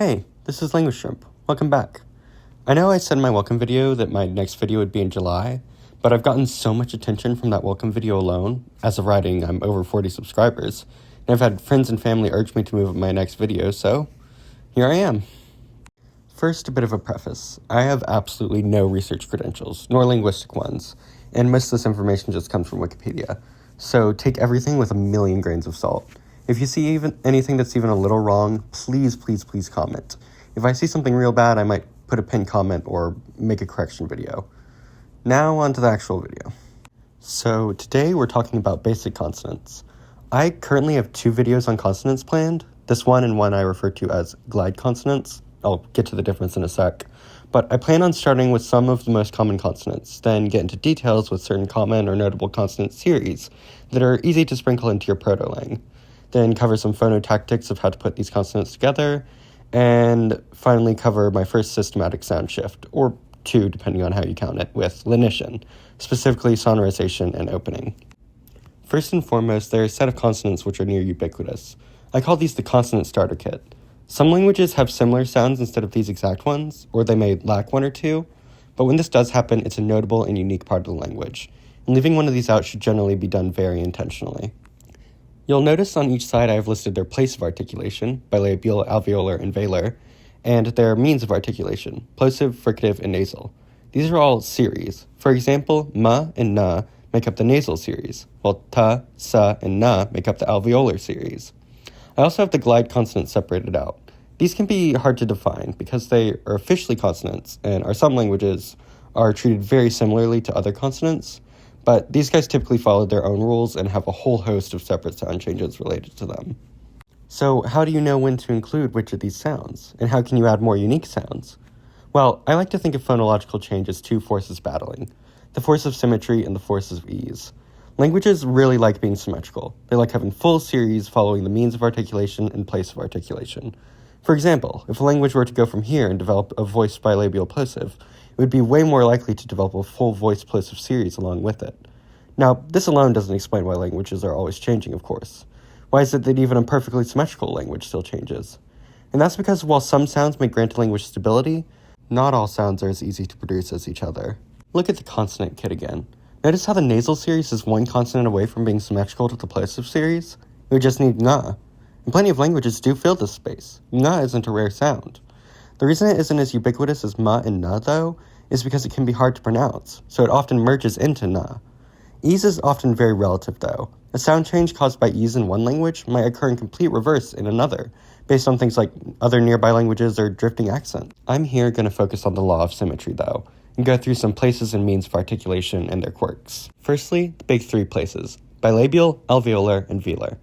Hey, this is Language Shrimp. Welcome back. I know I said in my welcome video that my next video would be in July, but I've gotten so much attention from that welcome video alone. As of writing, I'm over 40 subscribers, and I've had friends and family urge me to move up my next video, so here I am. First, a bit of a preface. I have absolutely no research credentials, nor linguistic ones, and most of this information just comes from Wikipedia, so take everything with a million grains of salt. If you see anything that's even a little wrong, please comment. If I see something real bad, I might put a pinned comment or make a correction video. Now on to the actual video. So today we're talking about basic consonants. I currently have 2 videos on consonants planned, this one and one I refer to as glide consonants. I'll get to the difference in a sec. But I plan on starting with some of the most common consonants, then get into details with certain common or notable consonant series that are easy to sprinkle into your proto-lang. Then cover some phonotactics of how to put these consonants together, and finally cover my first systematic sound shift, or 2 depending on how you count it, with lenition, specifically sonorization and opening. First and foremost, there are a set of consonants which are near ubiquitous. I call these the consonant starter kit. Some languages have similar sounds instead of these exact ones, or they may lack one or two, but when this does happen, it's a notable and unique part of the language, and leaving one of these out should generally be done very intentionally. You'll notice on each side I have listed their place of articulation, bilabial, alveolar, and velar, and their means of articulation, plosive, fricative, and nasal. These are all series. For example, ma and na make up the nasal series, while ta, sa, and na make up the alveolar series. I also have the glide consonants separated out. These can be hard to define because they are officially consonants, and some languages are treated very similarly to other consonants, but these guys typically follow their own rules and have a whole host of separate sound changes related to them. So how do you know when to include which of these sounds? And how can you add more unique sounds? Well, I like to think of phonological change as 2 forces battling, the force of symmetry and the force of ease. Languages really like being symmetrical. They like having full series following the means of articulation and place of articulation. For example, if a language were to go from here and develop a voiced bilabial plosive, it would be way more likely to develop a full voiced plosive series along with it. Now, this alone doesn't explain why languages are always changing, of course. Why is it that even a perfectly symmetrical language still changes? And that's because while some sounds may grant a language stability, not all sounds are as easy to produce as each other. Look at the consonant kit again. Notice how the nasal series is one consonant away from being symmetrical to the plosive series? It would just need nga. And plenty of languages do fill this space. Nga isn't a rare sound. The reason it isn't as ubiquitous as ma and na, though, is because it can be hard to pronounce, so it often merges into na. Ease is often very relative, though. A sound change caused by ease in one language might occur in complete reverse in another, based on things like other nearby languages or drifting accent. I'm here going to focus on the law of symmetry, though, and go through some places and means of articulation and their quirks. Firstly, the big 3 places: bilabial, alveolar, and velar.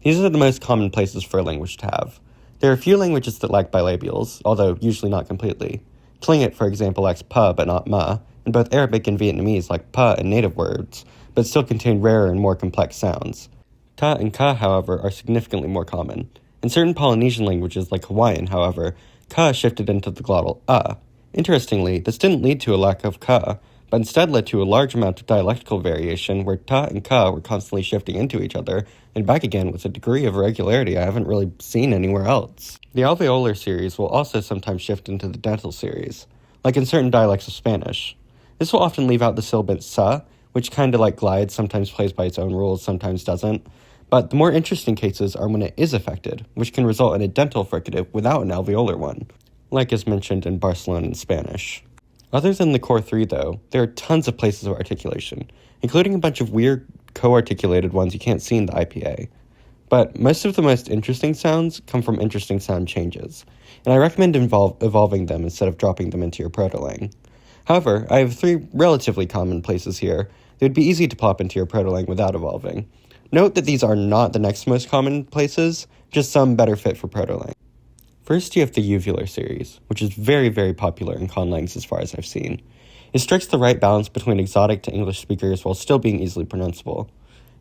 These are the most common places for a language to have. There are a few languages that lack bilabials, although usually not completely. Tlingit, for example, lacks pa but not ma, and both Arabic and Vietnamese lack pa in native words, but still contain rarer and more complex sounds. Ta and ka, however, are significantly more common. In certain Polynesian languages, like Hawaiian, however, ka shifted into the glottal a. Interestingly, this didn't lead to a lack of ka, but instead led to a large amount of dialectical variation where ta and ka were constantly shifting into each other and back again with a degree of regularity I haven't really seen anywhere else. The alveolar series will also sometimes shift into the dental series, like in certain dialects of Spanish. This will often leave out the sibilant sa, which kinda like glides, sometimes plays by its own rules, sometimes doesn't. But the more interesting cases are when it is affected, which can result in a dental fricative without an alveolar one, like is mentioned in Barcelonan Spanish. Other than the core 3, though, there are tons of places of articulation, including a bunch of weird co-articulated ones you can't see in the IPA. But most of the most interesting sounds come from interesting sound changes, and I recommend evolving them instead of dropping them into your proto-lang. However, I have 3 relatively common places here that would be easy to plop into your proto-lang without evolving. Note that these are not the next most common places, just some better fit for proto-lang. First, you have the uvular series, which is very, very popular in conlangs as far as I've seen. It strikes the right balance between exotic to English speakers while still being easily pronounceable.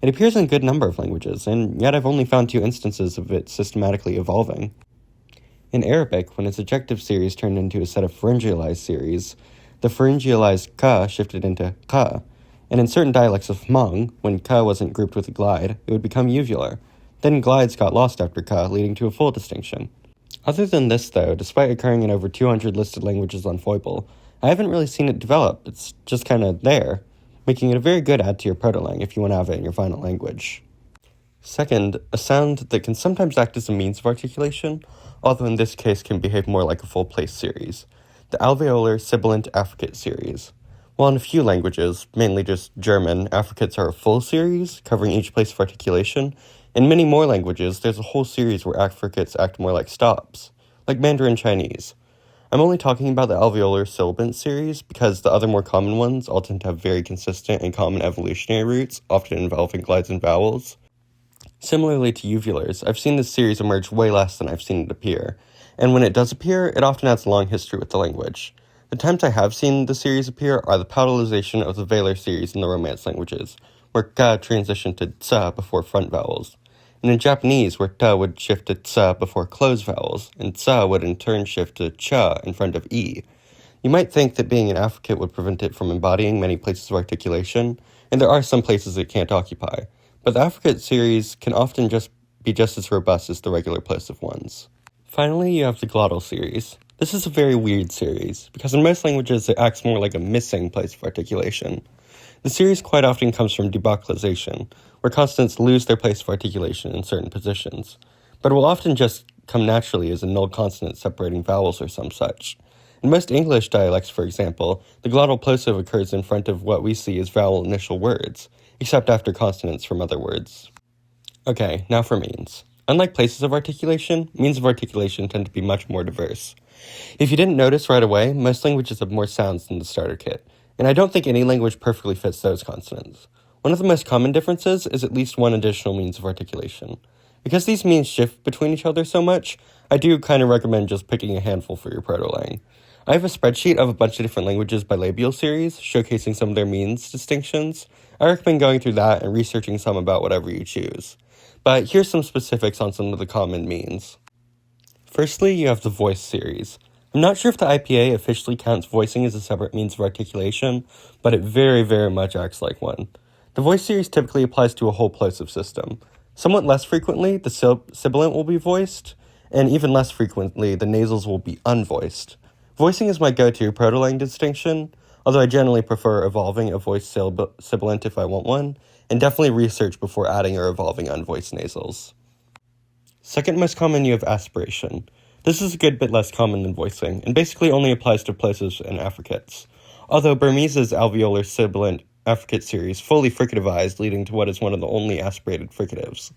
It appears in a good number of languages, and yet I've only found 2 instances of it systematically evolving. In Arabic, when its ejective series turned into a set of pharyngealized series, the pharyngealized ka shifted into ka, and in certain dialects of Hmong, when ka wasn't grouped with a glide, it would become uvular. Then glides got lost after ka, leading to a full distinction. Other than this, though, despite occurring in over 200 listed languages on PHOIBLE, I haven't really seen it develop. It's just kind of there, making it a very good add to your proto-lang if you want to have it in your final language. Second, a sound that can sometimes act as a means of articulation, although in this case can behave more like a full-place series, the Alveolar Sibilant Affricate series. While in a few languages, mainly just German, Affricates are a full series, covering each place of articulation. In many more languages, there's a whole series where Affricates act more like stops, like Mandarin Chinese. I'm only talking about the Alveolar Sibilant series because the other more common ones all tend to have very consistent and common evolutionary roots, often involving glides and vowels. Similarly to Uvulars, I've seen this series emerge way less than I've seen it appear, and when it does appear, it often has a long history with the language. The times I have seen the series appear are the palatalization of the velar series in the Romance languages, where ka transitioned to tsa before front vowels, and in Japanese, where ta would shift to tsa before closed vowels, and tsa would in turn shift to cha in front of e. You might think that being an affricate would prevent it from embodying many places of articulation, and there are some places it can't occupy, but the affricate series can often be just as robust as the regular plosive ones. Finally, you have the Glottal series. This is a very weird series, because in most languages it acts more like a missing place of articulation. The series quite often comes from debocalization, where consonants lose their place of articulation in certain positions, but it will often just come naturally as a null consonant separating vowels or some such. In most English dialects, for example, the glottal plosive occurs in front of what we see as vowel initial words, except after consonants from other words. Okay, now for means. Unlike places of articulation, means of articulation tend to be much more diverse. If you didn't notice right away, most languages have more sounds than the starter kit, and I don't think any language perfectly fits those consonants. One of the most common differences is at least one additional means of articulation. Because these means shift between each other so much, I do kind of recommend just picking a handful for your proto-lang. I have a spreadsheet of a bunch of different languages by labial series, showcasing some of their means distinctions. I recommend going through that and researching some about whatever you choose. But here's some specifics on some of the common means. Firstly, you have the voice series. I'm not sure if the IPA officially counts voicing as a separate means of articulation, but it very, very much acts like one. The voice series typically applies to a whole plosive system. Somewhat less frequently, the sibilant will be voiced, and even less frequently, the nasals will be unvoiced. Voicing is my go-to proto-lang distinction, although I generally prefer evolving a voiced sibilant if I want one, and definitely research before adding or evolving unvoiced nasals. Second most common, you have aspiration. This is a good bit less common than voicing, and basically only applies to plosives and affricates, although Burmese's alveolar sibilant affricate series fully fricativized, leading to what is one of the only aspirated fricatives.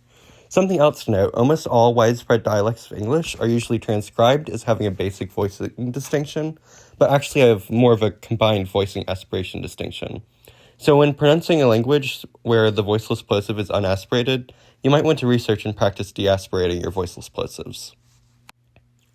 Something else to note, almost all widespread dialects of English are usually transcribed as having a basic voicing distinction, but actually have more of a combined voicing aspiration distinction. So when pronouncing a language where the voiceless plosive is unaspirated, you might want to research and practice deaspirating your voiceless plosives.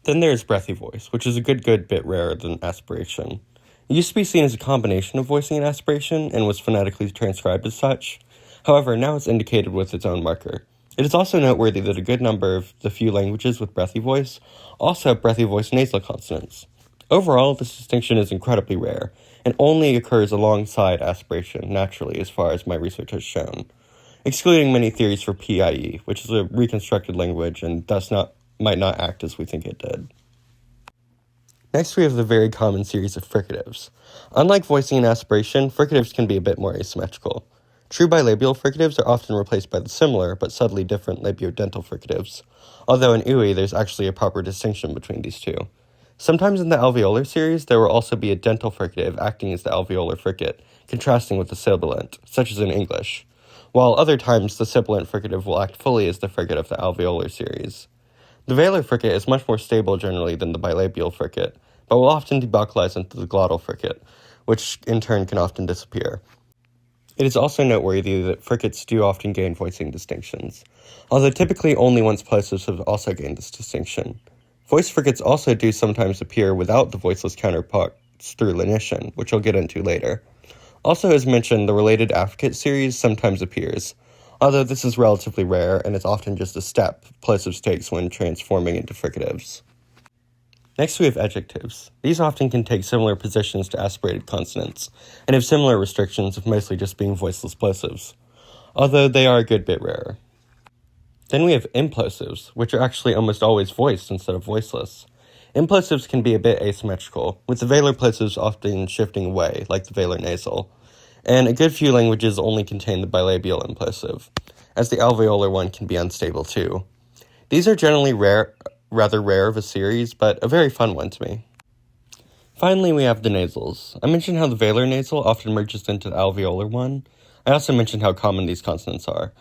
Then there's breathy voice, which is a good bit rarer than aspiration. It used to be seen as a combination of voicing and aspiration, and was phonetically transcribed as such. However, now it's indicated with its own marker. It is also noteworthy that a good number of the few languages with breathy voice also have breathy voice nasal consonants. Overall, this distinction is incredibly rare, and only occurs alongside aspiration naturally as far as my research has shown, excluding many theories for PIE, which is a reconstructed language and thus might not act as we think it did. Next, we have the very common series of fricatives. Unlike voicing and aspiration, fricatives can be a bit more asymmetrical. True bilabial fricatives are often replaced by the similar but subtly different labiodental fricatives, although in UI there's actually a proper distinction between these two. Sometimes in the alveolar series, there will also be a dental fricative acting as the alveolar fricate, contrasting with the sibilant, such as in English, while other times the sibilant fricative will act fully as the fricate of the alveolar series. The velar fricate is much more stable generally than the bilabial fricate, but will often debocalize into the glottal fricate, which in turn can often disappear. It is also noteworthy that fricates do often gain voicing distinctions, although typically only once plosives have also gained this distinction. Voice fricates also do sometimes appear without the voiceless counterparts through lenition, which I'll get into later. Also, as mentioned, the related affricate series sometimes appears, although this is relatively rare and it's often just a step plosives takes when transforming into fricatives. Next, we have ejectives. These often can take similar positions to aspirated consonants, and have similar restrictions of mostly just being voiceless plosives, although they are a good bit rarer. Then we have implosives, which are actually almost always voiced instead of voiceless. Implosives can be a bit asymmetrical, with the velar plosives often shifting away, like the velar nasal. And a good few languages only contain the bilabial implosive, as the alveolar one can be unstable too. These are generally rather rare of a series, but a very fun one to me. Finally, we have the nasals. I mentioned how the velar nasal often merges into the alveolar one. I also mentioned how common these consonants are.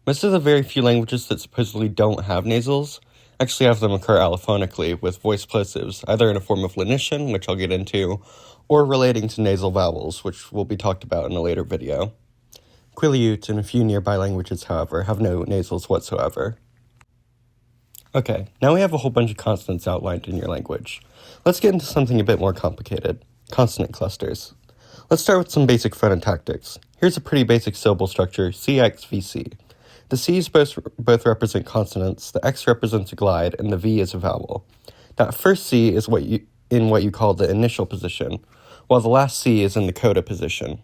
Most of the very few languages that supposedly don't have nasals actually have them occur allophonically with voice plosives, either in a form of lenition, which I'll get into, or relating to nasal vowels, which will be talked about in a later video. Quileute and a few nearby languages, however, have no nasals whatsoever. Okay, now we have a whole bunch of consonants outlined in your language. Let's get into something a bit more complicated, consonant clusters. Let's start with some basic phonotactics. Here's a pretty basic syllable structure, CXVC. The C's both represent consonants, the X represents a glide, and the V is a vowel. That first C is in what you call the initial position, while the last C is in the coda position.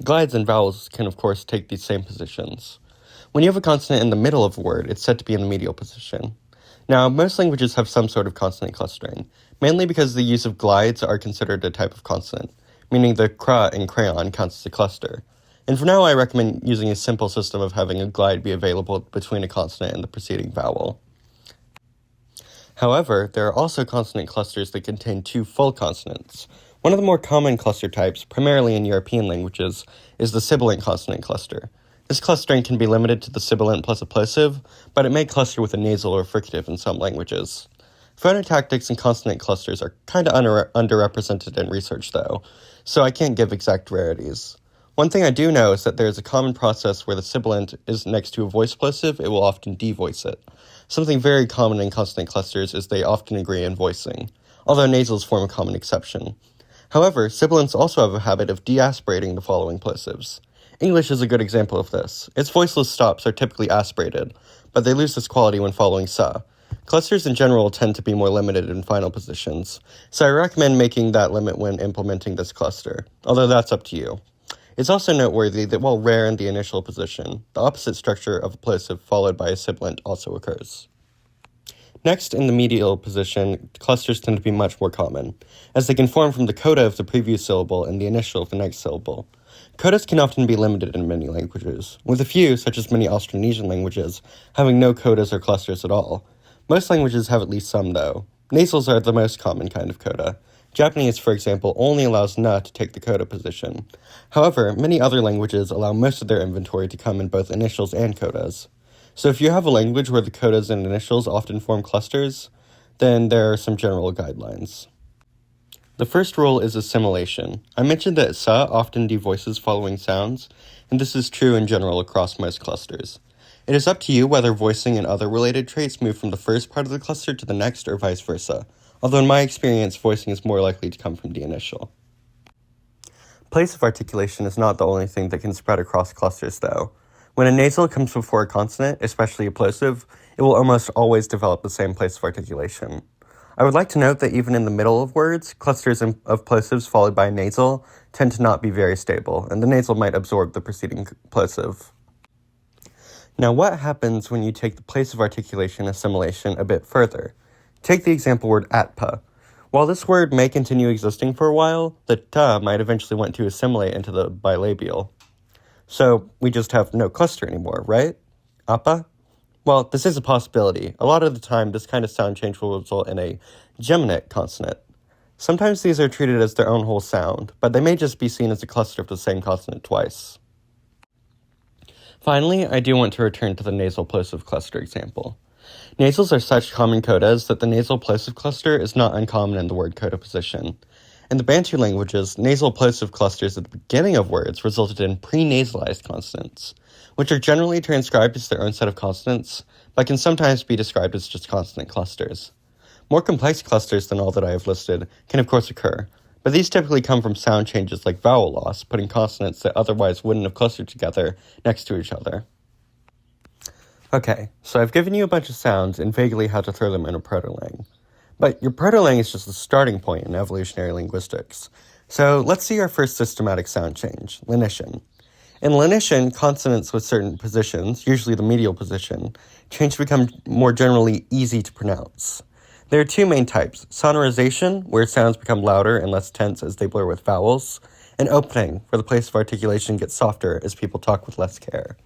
Glides and vowels can, of course, take these same positions. When you have a consonant in the middle of a word, it's said to be in the medial position. Now, most languages have some sort of consonant clustering, mainly because the use of glides are considered a type of consonant, meaning the cra in crayon counts as a cluster. And for now, I recommend using a simple system of having a glide be available between a consonant and the preceding vowel. However, there are also consonant clusters that contain two full consonants. One of the more common cluster types, primarily in European languages, is the sibilant consonant cluster. This clustering can be limited to the sibilant plus a plosive, but it may cluster with a nasal or fricative in some languages. Phonotactics and consonant clusters are kind of underrepresented in research, though, so I can't give exact rarities. One thing I do know is that there is a common process where the sibilant is next to a voice plosive, it will often devoice it. Something very common in consonant clusters is they often agree in voicing, although nasals form a common exception. However, sibilants also have a habit of deaspirating the following plosives. English is a good example of this. Its voiceless stops are typically aspirated, but they lose this quality when following sa. Clusters in general tend to be more limited in final positions, so I recommend making that limit when implementing this cluster, although that's up to you. It's also noteworthy that while rare in the initial position, the opposite structure of a plosive followed by a sibilant also occurs. Next, in the medial position, clusters tend to be much more common, as they can form from the coda of the previous syllable and the initial of the next syllable. Codas can often be limited in many languages, with a few, such as many Austronesian languages, having no codas or clusters at all. Most languages have at least some, though. Nasals are the most common kind of coda. Japanese, for example, only allows na to take the coda position. However, many other languages allow most of their inventory to come in both initials and codas. So if you have a language where the codas and initials often form clusters, then there are some general guidelines. The first rule is assimilation. I mentioned that sa often devoices following sounds, and this is true in general across most clusters. It is up to you whether voicing and other related traits move from the first part of the cluster to the next or vice versa, although in my experience, voicing is more likely to come from the initial. Place of articulation is not the only thing that can spread across clusters, though. When a nasal comes before a consonant, especially a plosive, it will almost always develop the same place of articulation. I would like to note that even in the middle of words, clusters of plosives followed by a nasal tend to not be very stable, and the nasal might absorb the preceding plosive. Now, what happens when you take the place of articulation assimilation a bit further? Take the example word atpa. While this word may continue existing for a while, the ta might eventually want to assimilate into the bilabial. So we just have no cluster anymore, right? Appa? Well, this is a possibility. A lot of the time, this kind of sound change will result in a geminate consonant. Sometimes these are treated as their own whole sound, but they may just be seen as a cluster of the same consonant twice. Finally, I do want to return to the nasal plosive cluster example. Nasals are such common codas that the nasal plosive cluster is not uncommon in the word coda position. In the Bantu languages, nasal plosive clusters at the beginning of words resulted in pre-nasalized consonants, which are generally transcribed as their own set of consonants, but can sometimes be described as just consonant clusters. More complex clusters than all that I have listed can of course occur, but these typically come from sound changes like vowel loss, putting consonants that otherwise wouldn't have clustered together next to each other. Okay, so I've given you a bunch of sounds and vaguely how to throw them in a proto-lang. But your proto-lang is just the starting point in evolutionary linguistics. So let's see our first systematic sound change, lenition. In Lenition, consonants with certain positions, usually the medial position, change to become more generally easy to pronounce. There are two main types: sonorization, where sounds become louder and less tense as they blur with vowels, and opening, where the place of articulation gets softer as people talk with less care.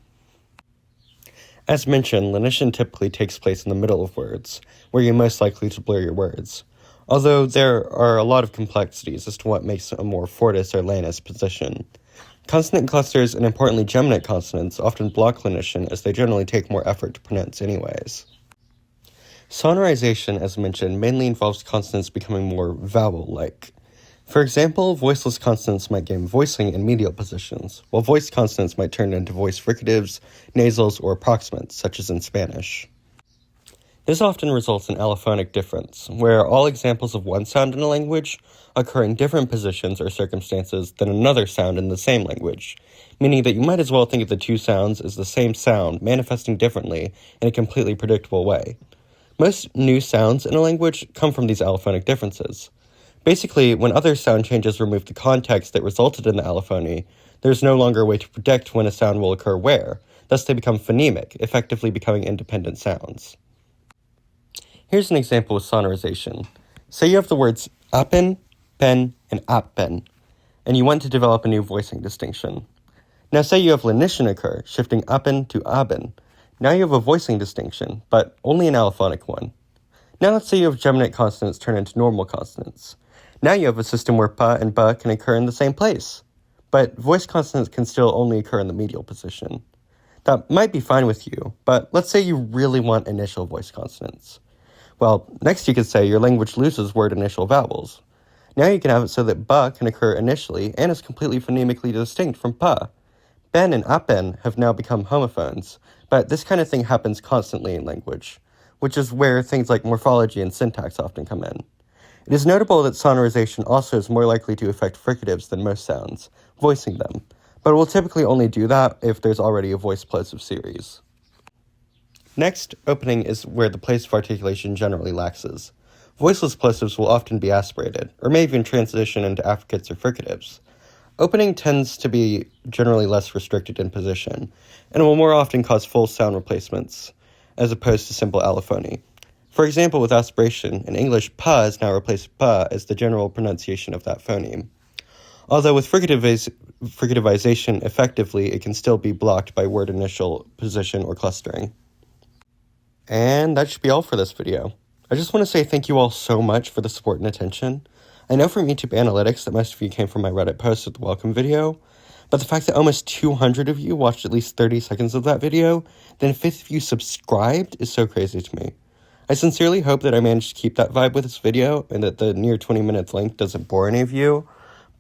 As mentioned, lenition typically takes place in the middle of words, where you're most likely to blur your words, although there are a lot of complexities as to what makes a more fortis or lanus position. Consonant clusters, and importantly geminate consonants, often block lenition as they generally take more effort to pronounce anyways. Sonorization, as mentioned, mainly involves consonants becoming more vowel-like. For example, voiceless consonants might gain voicing in medial positions, while voiced consonants might turn into voiced fricatives, nasals, or approximants, such as in Spanish. This often results in allophonic difference, where all examples of one sound in a language occur in different positions or circumstances than another sound in the same language, meaning that you might as well think of the two sounds as the same sound manifesting differently in a completely predictable way. Most new sounds in a language come from these allophonic differences. Basically, when other sound changes remove the context that resulted in the allophony, there's no longer a way to predict when a sound will occur where, thus they become phonemic, effectively becoming independent sounds. Here's an example with sonorization. Say you have the words appen, pen, and appen, and you want to develop a new voicing distinction. Now say you have lenition occur, shifting appen to aben. Now you have a voicing distinction, but only an allophonic one. Now let's say you have geminate consonants turn into normal consonants. Now you have a system where pa and ba can occur in the same place, but voiced consonants can still only occur in the medial position. That might be fine with you, but let's say you really want initial voiced consonants. Well, next you could say your language loses word initial vowels. Now you can have it so that ba can occur initially and is completely phonemically distinct from pa. Ben and apen have now become homophones, but this kind of thing happens constantly in language, which is where things like morphology and syntax often come in. It is notable that sonorization also is more likely to affect fricatives than most sounds, voicing them, but it will typically only do that if there's already a voice plosive series. Next, opening is where the place of articulation generally laxes. Voiceless plosives will often be aspirated, or may even transition into affricates or fricatives. Opening tends to be generally less restricted in position, and will more often cause full sound replacements, as opposed to simple allophony. For example, with aspiration, in English, pa is now replaced with pa as the general pronunciation of that phoneme. Although with fricativization, effectively, it can still be blocked by word initial position or clustering. And that should be all for this video. I just want to say thank you all so much for the support and attention. I know from YouTube Analytics that most of you came from my Reddit post with the welcome video, but the fact that almost 200 of you watched at least 30 seconds of that video, then a fifth of you subscribed is so crazy to me. I sincerely hope that I managed to keep that vibe with this video and that the near 20 minutes length doesn't bore any of you,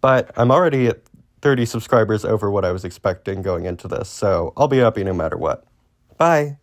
but I'm already at 30 subscribers over what I was expecting going into this, so I'll be happy no matter what. Bye!